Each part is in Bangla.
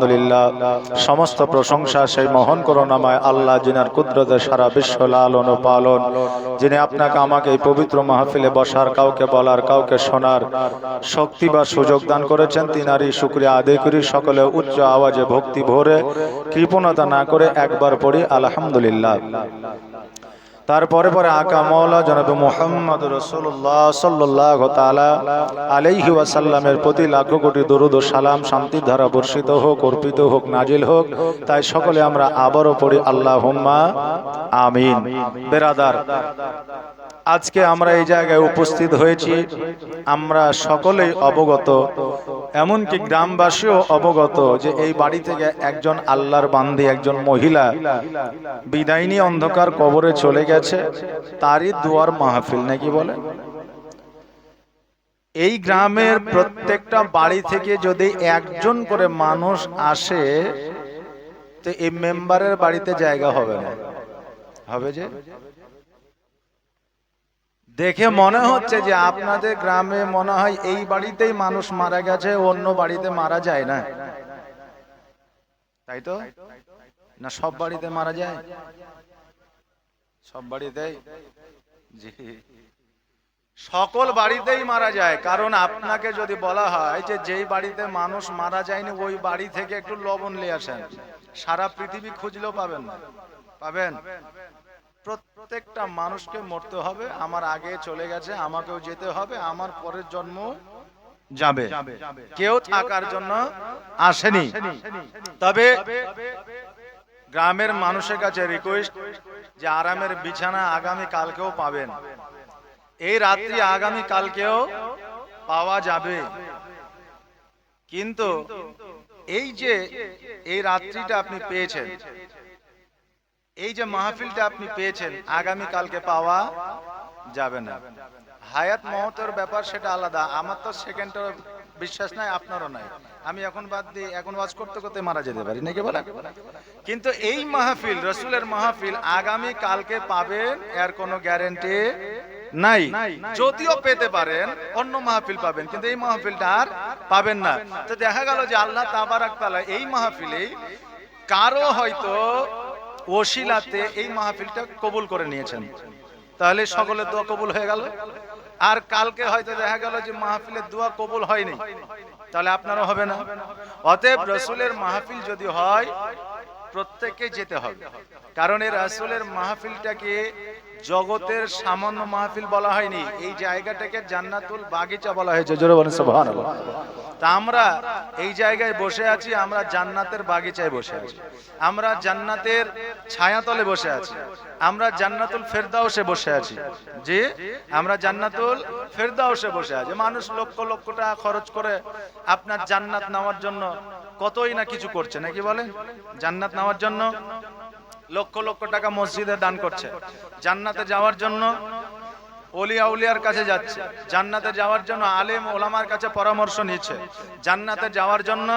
আলহামদুলিল্লাহ। সমস্ত প্রশংসা সেই মহান করুণাময় আল্লাহ, যিনার কুদরতে সারা বিশ্ব লালন ও পালন, যিনি আপনাকে আমাকে এই পবিত্র মাহফিলে বসার, কাউকে বলার, কাউকে শোনার শক্তি বা সুযোগ দান করেছেন। তিনারই শুকরিয়া আদায় করি। সকলে উচ্চ আওয়াজে ভক্তি ভরে কৃপণতা না করে একবার পড়ি আলহামদুলিল্লাহ। তারপরে পরে আকা মওলা জনাব মুহাম্মদ রাসূলুল্লাহ সাল্লাল্লাহু তাআলা আলাইহি ওয়াসাল্লামের প্রতি লাখো কোটি দরুদ ও সালাম, শান্তির ধারা বর্ষিত হোক, অর্পিত হোক, নাজিল হোক। তাই সকলে আমরা আবারও পড়ি আল্লাহুম্মা আমিন। বেরাদার, আজকে আমরা এই জায়গায় উপস্থিত হয়েছি, আমরা সকলেই অবগত, এমনকি গ্রামবাসীও অবগত যে এই বাড়ি থেকে একজন আল্লাহর বান্দি, একজন মহিলা বিদায় নিয়ে অন্ধকার কবরে চলে গেছে। তারই দুয়ার মাহফিল নাকি বলে। এই গ্রামের প্রত্যেকটা বাড়ি থেকে যদি একজন করে মানুষ আসে, তো এই মেম্বারের বাড়িতে জায়গা হবে না। হবে যে দেখে মনে হচ্ছে যে আপনাদের গ্রামে মনে হয় এই বাড়িতেই মানুষ মারা গেছে, অন্য বাড়িতে মারা যায় না, তাই তো না? সব বাড়িতে মারা যায়? সব বাড়িতেই, জি, সকল বাড়িতেই মারা যায়। কারণ আপনাকে যদি বলা হয় যে যেই বাড়িতে মানুষ মারা যায়নি ওই বাড়ি থেকে একটু লবণ নিয়ে আসেন, সারা পৃথিবী খুঁজলেও পাবেন না। পাবেন? প্রত্যেকটা মানুষকে মরতে হবে। আমার আগে চলে গেছে, আমাকেও যেতে হবে, আমার পরের জন্ম যাবে, কেউ থাকার জন্য আসেনি। তবে গ্রামের মানুষের কাছে রিকোয়েস্ট যে আরামের বিছানা আগামী কালকেও পাবেন, এই রাত্রি আগামী কালকেও পাওয়া যাবে। কিন্তু এই যে এই রাত্রিটা আপনি পেয়েছেন, এই যে মাহফিলটা আপনি পেয়েছেন, আগামী কালকে পাওয়া যাবে না। হায়াত মহতের ব্যাপার সেটা আলাদা। আমার তো সেকেন্ডের বিশ্বাস নাই, আপনারও নাই। আমি এখন বাদ দিয়ে এখন ওয়াজ করতে করতে মারা যেতে পারি নাকি বলে। কিন্তু এই মাহফিল, রসুলের মাহফিল আগামী কালকে পাবেন এর কোনো গ্যারান্টি নাই। যদিও পেতে পারেন, অন্য মাহফিল পাবেন, কিন্তু এই মাহফিলটা আর পাবেন না। তো দেখা গেল যে আল্লাহ তাবারাক তাআলা এই মাহফিলে কারো হয়তো ওসিলাতে এই মাহফিলটা কবুল করে নিয়েছেন, তাহলে সকলের দোয়া কবুল হয়ে গেল। আর কালকে হয়তো দেখা গেল যে মাহফিলের দোয়া কবুল হয়নি, তাহলে আপনারও হবে না। অতএব রসুলের মাহফিল যদি হয় প্রত্যেককে যেতে হবে। কারণ এই রাসূলের মাহফিলটাকে জগতের সামান্য মাহফিল বলা হয়নি, এই জায়গাটাকে জান্নাতুল বাগিচা বলা হয়েছে। জোরে বলেন সুবহানাল্লাহ। তা আমরা এই জায়গায় বসে আছি, আমরা জান্নাতের বাগিচায় বসে আছি, আমরা জান্নাতের ছায়াতলে বসে আছি, আমরা জান্নাতুল ফেরদাউসে বসে আছি। জি, আমরা জান্নাতুল ফেরদাউসে বসে আছি। মানুষ লক্ষ লক্ষ টাকা খরচ করে আপনার জান্নাত নেওয়ার জন্য কতই না কিছু করছে নাকি বলে। জান্নাত নেওয়ার জন্য লক্ষ লক্ষ টাকা মসজিদে দান করছে, জান্নাতে যাওয়ার জন্য ওলিয়া উলিয়ার কাছে যাচ্ছে, জান্নাতে যাওয়ার জন্য আলেম ওলামার কাছে পরামর্শ নিচ্ছে, জান্নাতে যাওয়ার জন্য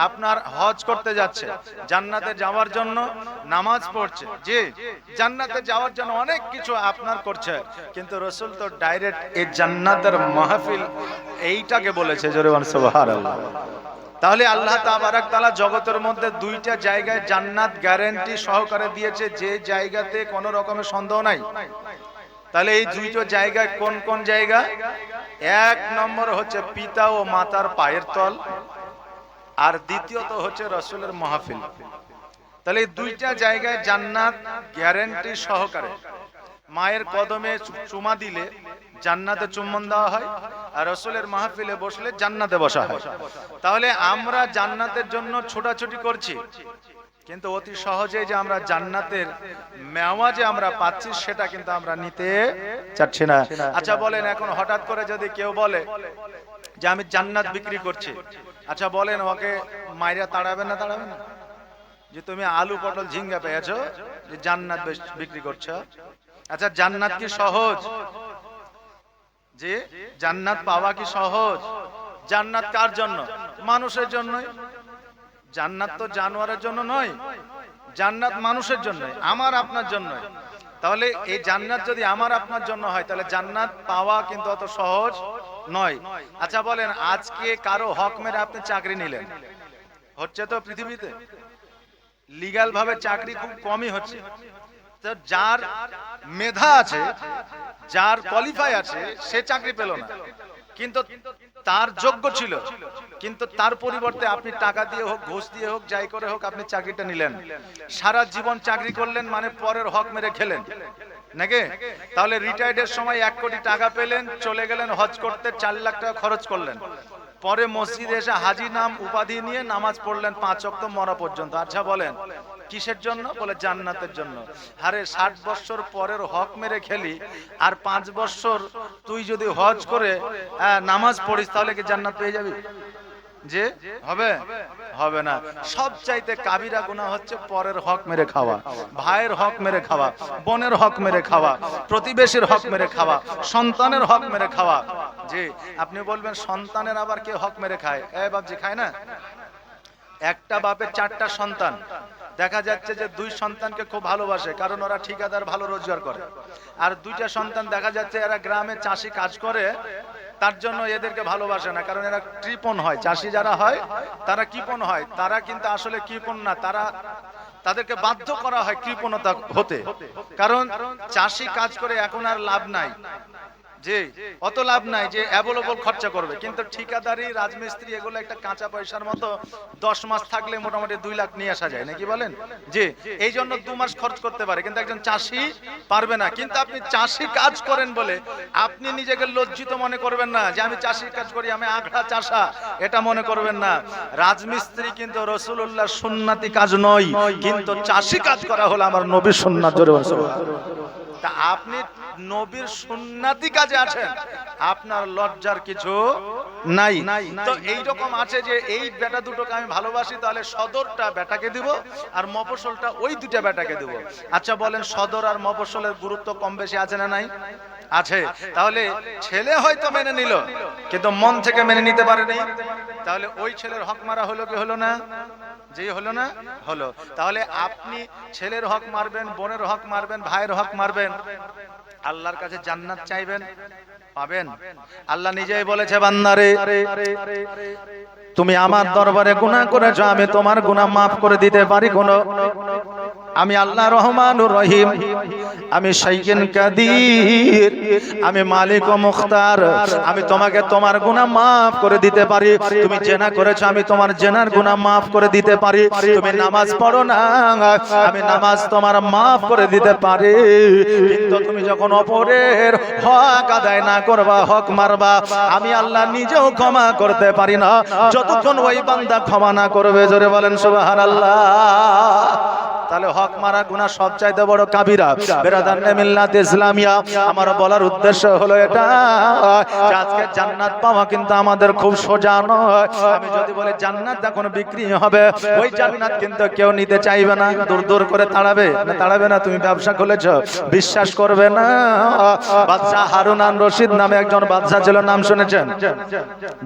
আপনার হজ করতে যাচ্ছে, জান্নাতে যাওয়ার জন্য নামাজ পড়ছে, জি, জান্নাতে যাওয়ার জন্য অনেক কিছু আপনার করছে। কিন্তু রাসূল তো ডাইরেক্ট এই জান্নাতের মাহফিল এইটাকে বলেছে। জোরে বলেন সুবহানাল্লাহ। তাহলে আল্লাহ তাবারাক তাআলা জগতের মধ্যে দুইটা জায়গায় জান্নাত গ্যারান্টি সহকারে দিয়েছে, যে জায়গাতে কোনো রকমের সন্দেহ নাই। তাহলে এই দুইটা জায়গায় কোন কোন জায়গা? এক নম্বর হচ্ছে পিতা ও মাতার পায়ের তল, আর দ্বিতীয়ত হচ্ছে রাসূলের মাহফিল। তাহলে এই দুইটা জায়গায় জান্নাত গ্যারান্টি সহকারে। মায়ের কদমে চুমা দিলে জান্নাতে চুম্বন দেওয়া হয়, আর রাসূলের মাহফিলে বসলে জান্নাতে বসা হয়। তাহলে আমরা জান্নাতের জন্য ছোটাছুটি করছি, কিন্তু অতি সহজে যে আমরা জান্নাতের মেওয়া যে আমরা পাচ্ছি সেটা কিন্তু আমরা নিতে চাচ্ছি না। আচ্ছা বলেন, এখন হঠাৎ করে যদি কেউ বলে যে আমি জান্নাত বিক্রি করছি, আচ্ছা বলেন ওকে মাইরা তাড়াবে না? তাড়াবে না? যে তুমি আলু পটল ঝিঙ্গা পেয়েছো, যে জান্নাত বিক্রি করছো। আচ্ছা জান্নাত কি সহজ? যে জান্নাত পাওয়া কি সহজ? জান্নাত কার জন্য? মানুষের জন্যই। জান্নাত তো জানোয়ারের জন্য নয়, জান্নাত মানুষের জন্য, আমার আপনার জন্য। তাহলে এই জান্নাত যদি আমার আপনার জন্য হয়, তাহলে জান্নাত পাওয়া কিন্তু অত সহজ নয়। আচ্ছা বলেন, আজকে কারো হক মেরে আপনি চাকরি নিলেন, হচ্ছে তো পৃথিবীতে লিগ্যাল ভাবে চাকরি খুব কমই হচ্ছে। তো যার মেধা আছে, যার কোয়ালিফাই আছে, সে চাকরি পেল না, কিন্তু তার যোগ্য ছিল, কিন্তু তার পরিবর্তে আপনি টাকা দিয়ে হোক, ঘুষ দিয়ে হোক, যাই করে হোক আপনি চাকরিটা নিলেন, সারা জীবন চাকরি করলেন, মানে পরের হক মেরে খেলেন নাকি? তাহলে রিটায়ার্ডের সময় 1 কোটি টাকা পেলেন, চলে গেলেন হজ করতে, 4 লাখ টাকা খরচ করলেন, পরে মসজিদে এসে হাজী নাম উপাধি নিয়ে নামাজ পড়লেন 5 ওয়াক্ত মরা পর্যন্ত। আচ্ছা বলেন কিসের জন্য? বলে জান্নাতের জন্য। আরে 60 বছর পরের হক মেরে খেলি, আর 5 বছর তুই যদি হজ করে নামাজ পড়িস, তাহলে কি জান্নাত পেয়ে যাবি? যে হবে? হবে না। সব চাইতে কাবিরা গুনাহ হচ্ছে পরের হক মেরে খাওয়া, ভাইয়ের হক মেরে খাওয়া, বোনের হক মেরে খাওয়া, প্রতিবেশীর হক মেরে খাওয়া, সন্তানের হক মেরে খাওয়া। জি, আপনি বলবেন সন্তানের আবার কে হক মেরে খায়? বাপজি খায় না? একটা বাপের 4টা সন্তান, দেখা যাচ্ছে যে 2 সন্তানকে খুব ভালোবাসে, কারণ ওরা ঠিকাদার, ভালো রোজগার করে, আর 2টা সন্তান দেখা যাচ্ছে এরা গ্রামে চাষি কাজ করে, তার জন্য এদেরকে ভালোবাসে না, কারণ এরা কৃপণ হয়। চাষি যারা হয় তারা কৃপণ হয়, তারা কিন্তু আসলে কৃপণ না, তাদেরকে বাধ্য করা হয় কৃপণতা হতে, কারণ চাষি কাজ করে এখন আর লাভ নাই, যে অত লাভ নাই যে অ্যাভেলেবল খরচা করবে, কিন্তু ঠিকাদারি, রাজমিস্ত্রি এগুলো একটা কাঁচা পয়সার মতো, 10 মাস থাকলে মোটামুটি 2 লাখ নিয়ে আসা যায় নাকি বলেন? যে এই জন্য 2 মাস খরচ করতে পারে, কিন্তু একজন চাষি পারবে না। কিন্তু আপনি চাষি কাজ করেন বলে আপনি নিজেকে লজ্জিত মনে করবেন না যে আমি চাষির কাজ করি, আমি আখড়া চাষা, এটা মনে করবেন না। রাজমিস্ত্রি কিন্তু রাসূলুল্লাহর সুন্নতি কাজ নয়, কিন্তু চাষি কাজ করা হলো আমার নবীর সুন্নাত। জোরে বলুন সুবহানাল্লাহ। তা আপনি নবীর সুন্নতি কাজে আছেন, আপনার লজ্জার কিছু নাই। তো এই রকম আছে যে এই বেটা দুটোকে আমি ভালোবাসি, তাহলে সদরটা বেটাকে দিব আর মফস্বলটা ওই 2টা বেটাকে দিব। আচ্ছা বলেন সদর আর মফস্বলের গুরুত্ব কম বেশি আছে না নাই? আছে। তাহলে ছেলে হয়তো মেনে নিল, কিন্তু মন থেকে মেনে নিতে পারেনি, তাহলে ওই ছেলের হক মারা হলো কি হলো না? যে হলো না? হলো। তাহলে আপনি ছেলের হক মারবেন, বোনের হক মারবেন, ভাইয়ের হক মারবেন, আল্লাহর কাছে জান্নাত চাইবেন, পাবেন? আল্লাহ নিজেই বলেছে, বান্দারে তুমি আমার দরবারে গুনাহ করেছো, আমি তোমার গুনাহ মাফ করে দিতে পারি। আমি আল্লাহ রহমানুর রহিম, আমি শাইখুল কাদির, আমি মালিক ও মুখতার, আমি তোমাকে তোমার গুনাহ মাফ করে দিতে পারি। তুমি জেনা করেছো, আমি তোমার জেনার গুনাহ মাফ করে দিতে পারি। তুমি নামাজ পড়ো না, আমি নামাজ তোমার মাফ করে দিতে পারি। কিন্তু তুমি যখন অপরের হক আদায় না করবা, হক মারবা, আমি আল্লাহ নিজেও ক্ষমা করতে পারি না যতক্ষণ ওই বান্দা ক্ষমা না করবে। জোরে বলেন সুবহানাল্লাহ। তাহলে হক মারা গুনাহ সবচাইতে বড় কাবিরা। বেরাদারনে মিল্লাত ইসলামিয়া, আমার বলার উদ্দেশ্য হলো এটা, আজকে জান্নাত পাওয়া কিন্তু আমাদের খুব সোজা নয়। আমি যদি বলি জান্নাত এখন বিক্রি হবে, ওই জান্নাত কিন্তু কেউ নিতে চাইবে না, দূর দূর করে তাড়াবে না, তাড়াবে না। তুমি ব্যবসা খুলেছো, বিশ্বাস করবে না, বাদশা হারুন আন রশিদ নামে একজন বাদশা ছিল, নাম শুনেছেন?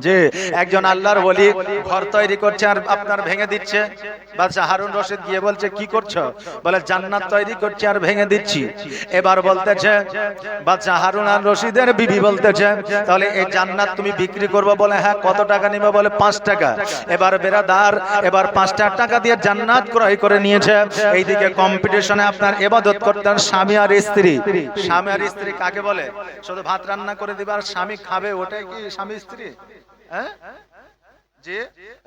যে একজন আল্লাহর ওলি ঘর তৈরি করছে আর আপনার ভেঙে দিচ্ছে। বাদশা হারুন রশিদ গিয়ে বলছে কি করছো? বলে জান্নাত তৈরি করছি আর ভেঙে দিচ্ছি। এবার বলতেছে বাদশা হারুন আন রশিদের বিবি বলতেছে, তাহলে এই জান্নাত তুমি বিক্রি করবে? বলে হ্যাঁ। কত টাকা নিবে? বলে 5 টাকা। এবার বেরাদার, এবার 5 টাকা দিয়ে জান্নাত ক্রয় করে নিয়েছে। এইদিকে কম্পিটিশনে আপনার ইবাদত করতেন স্বামী আর স্ত্রী। স্বামী আর স্ত্রী কাকে বলে? শুধু ভাত রান্না করে দিবে আর স্বামী খাবে, ওটাই কি স্বামী স্ত্রী? হ্যাঁ, যে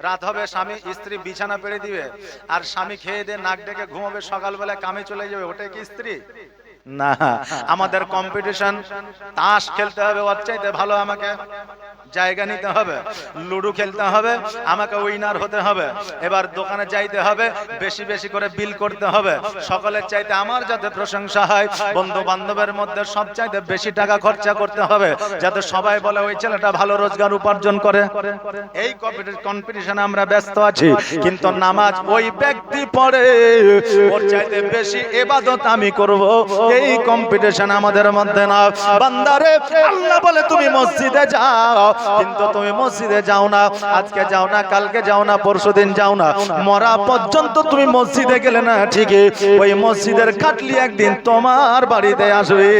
রাত হবে স্বামী স্ত্রী বিছানা পেড়ে দিবে আর স্বামী খেয়ে দিয়ে নাক ডেকে ঘুমাবে, সকালবেলা কামে চলে যাবে, ওটাই কি স্ত্রী? না। আমাদের কম্পিটিশন, তাস খেলতে হবে, ওর চাইতে ভালো আমাকে জায়গা নিতে হবে, লুডো খেলতে হবে, আমাকে উইনার হতে হবে, এবার দোকানে যাইতে হবে, বেশি বেশি করে বিল করতে হবে, সকলের চাইতে আমার যাতে প্রশংসা হয়, বন্ধু বান্ধবের মধ্যে সব চাইতে বেশি টাকা খরচা করতে হবে, যাতে সবাই বলে ওই ছেলেটা ভালো রোজগার উপার্জন করে। এই কম্পিটিশনে আমরা ব্যস্ত আছি, কিন্তু নামাজ ওই ব্যক্তি পড়ে, ওর চাইতে বেশি ইবাদত আমি করব, এই কম্পিটিশন আমাদের মধ্যে না। বান্দারে আল্লাহ বলে তুমি মসজিদে যাও, কিন্তু তুমি মসজিদে যাও না, আজকে যাও না, কালকে যাও না, পরশুদিন যাও না, মরা পর্যন্ত তুমি মসজিদে গেলে না ঠিকই ওই মসজিদের খাটলি একদিন তোমার বাড়িতে আসবে।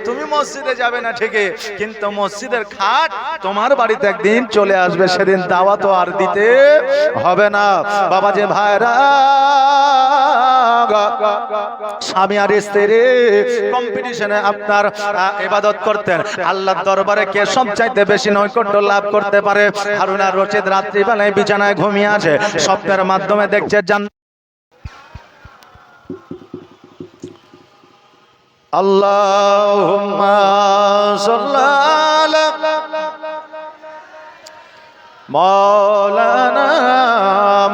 তুমি মসজিদে যাবে না ঠিকই, কিন্তু মসজিদের খাট তোমার বাড়িতে একদিন চলে আসবে, সেদিন দাওয়াত আর দিতে হবে না। বাবা যে ভাইরা, স্বামী আর স্ত্রী কম্পিটিশনে আপনার ইবাদত করতেন, আল্লাহর দরবারে কে সবচাইতে বেশি নৈকট্য লাভ করতে পারে? হারুন আর রশিদ রাত্রিবেলায় বিছানায় ঘুমিয়ে আছে, স্বপ্নের মাধ্যমে দেখছে আল্লাহুম্মা সাল্লি আলা মাওলানা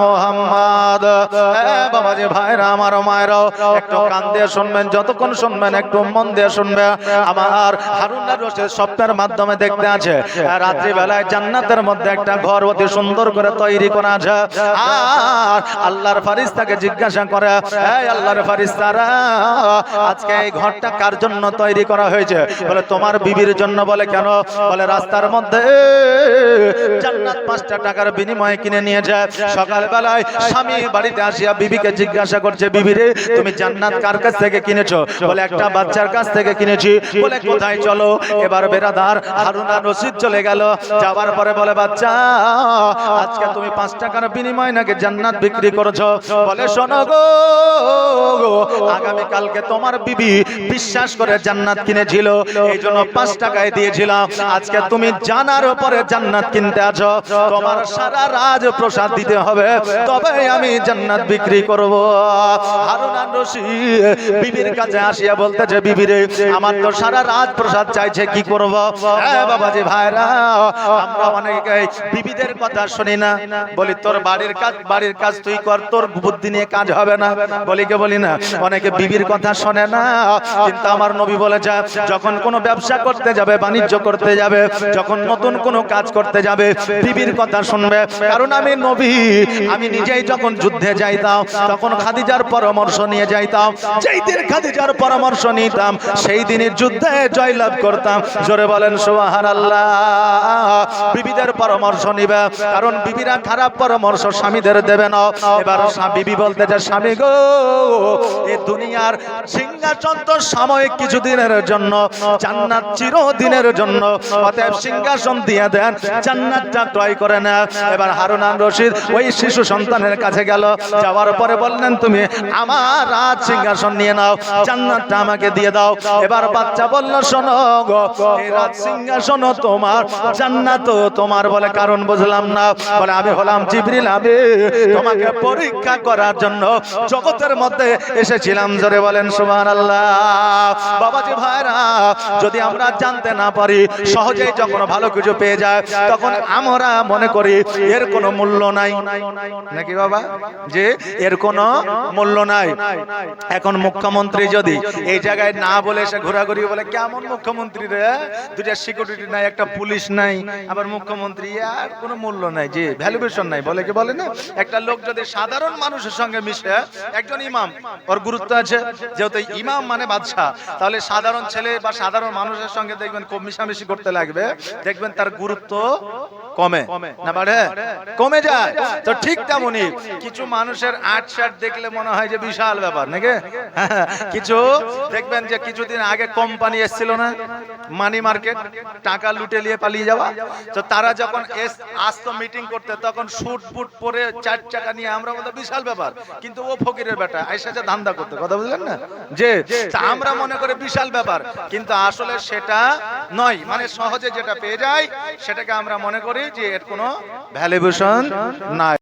মুহাম্মদ। বাবা যে ভাইরা, আমার মায়েরাও একটু কান দিয়ে শুনবেন, যতক্ষণ শুনবেন একটু মন দিয়ে শুনবে। আমার হারুন আর রশিদ স্বপ্নের মাধ্যমে দেখতে আছে রাত্রি বেলায় জান্নাতের মধ্যে একটা ঘর অতি সুন্দর করে তৈরি করা আছে। আর আল্লাহর ফেরেশতাকে জিজ্ঞাসা করে, এই আল্লাহর ফেরেশতারা, আজকে এই ঘরটা কার জন্য তৈরি করা হয়েছে? বলে তোমার বিবির জন্য। বলে কেন? বলে রাস্তার মধ্যে জান্নাত 5টা টাকার বিনিময়ে কিনে নিয়ে যায়। সকাল বেলায় স্বামী বাড়িতে আসিয়া বিবিকে জিজ্ঞাসা করছে, বিবি রে, তুমি জান্নাত কার কাছ থেকে কিনেছো? বলে একটা বাচ্চার কাছ থেকে কিনেছি। বলে কোথায়? চলো। এবার বেরাদার হারুন আর রশিদ চলে গেল। যাওয়ার পরে বলে, বাচ্চা, আজকে তুমি 5 টাকার বিনিময়ে নাকি জান্নাত বিক্রি করেছো। বলে শোনো গো, আগামী কালকে তোমার বিবি বিশ্বাস করে জান্নাত কিনেছিল, এই জন্য 5 টাকায় দিয়েছিলাম। আজকে তুমি জানার পরে জান্নাত কিনতে আছো, তোমার সারা রাজ প্রসাদ দিতে হবে, তবে আমি জান্নাত বিক্রি করব। হারুন আর রশিদ বিবির কাছে আসিয়া বলতেছে, বিবি রে, আমার তো সারা রাত প্রসাদ চাইছে, কি করব? হ্যাঁ বাবাজি ভাইরা, আমরা অনেকে বিবিদের কথা শুনি না, বলি তোর বাড়ির কাজ তুই কর, তোর বুদ্ধি নিয়ে কাজ হবে না, বলি কে বলি না। অনেকে বিবির কথা শোনে না, কিন্তু আমার নবী বলেছে, যখন কোনো ব্যবসা করতে যাবে, বাণিজ্য করতে যাবে, যখন নতুন কোনো কাজ করতে যাবে, বিবির কথা শুনবে। কারণ আমি নবী, আমি নিজেই যখন যুদ্ধে যাইতাম তখন খাদিজার পরামর্শ নিয়ে যাইতাম। যেই দিন খাদিজার পরামর্শ নিতাম সেই দিনের যুদ্ধে জয়লাভ করতাম। জোরে বলেন সুবহানাল্লাহ। বিবিদের পরামর্শ নিবে, কারণ বিবিরা খারাপ পরামর্শ স্বামীদের দেবে না। এবার বিবি বলতে চায়, স্বামী গো, এই দুনিয়ার সিংহাসন তো সাময়িক কিছুদিনের জন্য, জান্নাত চিরদিনের জন্য, অতএব সিংহাসন দিয়ে দেন, জান্নাতটা ক্রয় করে না। এবার হারুন আর রশিদ ওই শিশু সন্তানের কাছে গেল, যাওয়ার পরে বললেন, তুমি আমার রাজ সিংহাসন নিয়ে নাও, জান্নাতটা আমাকে দিয়ে দাও। এবার বাচ্চা বলল, শোনো গো, এই রাজ সিংহাসন তোমার, জান্নাত তোমার। বলে কারণ বুঝলাম না। বলে আমি হলাম জিবরিল, আমি তোমাকে পরীক্ষা করার জন্য জগতের মধ্যে এসেছিলাম। জোরে বলেন সুবহানাল্লাহ। বাবাজি ভাইরা, যদি আমরা জানতে না পারি, সহজেই যখন ভালো কিছু পেয়ে যায় তখন আমরা মনে করি এর কোনো মূল্য নাই, নাকি বাবা, যে এর কোনো মূল্য নাই। এখন মুখ্যমন্ত্রী যদি এই জায়গায় না বলে এসে ঘোরাঘুরি বলে, কেমন মুখ্যমন্ত্রী রে, দুটা সিকিউরিটি নাই, একটা পুলিশ নাই, আবার মুখ্যমন্ত্রী, আর কোনো মূল্য নাই, যে ভ্যালুয়েশন নাই, বলে কি বলে না। একটা লোক যদি সাধারণ মানুষের সঙ্গে মিশে, একজন ইমাম, ওর গুরুত্ব আছে, যেহেতু ইমাম মানে বাদশা, তাহলে সাধারণ ছেলে বা সাধারণ মানুষের সঙ্গে দেখবেন খুব মিশামিশি করতে লাগবে, দেখবেন তার গুরুত্ব কমে না বাড়ে, কমে যায়। তো ঠিক তেমনি কিছু মানুষের আট শার্ট দেখলে মনে হয় যে বিশাল ব্যাপার, নাকি? কিছু দেখবেন যে কিছুদিন আগে কোম্পানি এসেছিল না, মানি মার্কেট, টাকা লুটে নিয়ে পালিয়ে যাওয়া, তো তারা যখন আসতো মিটিং করতে, তখন শুট বুট পরে 4 চাকা নিয়ে, আমরা বলতে বিশাল ব্যাপার, কিন্তু ও ফকিরের বেটা আইসা ধান্দা করতে, কথা বুঝলেন না, যে আমরা মনে করি বিশাল ব্যাপার, কিন্তু আসলে সেটা নয়। মানে সহজে যেটা পেয়ে যায় সেটাকে আমরা মনে করি যে এর কোনো ভ্যালুয়েশন নাই।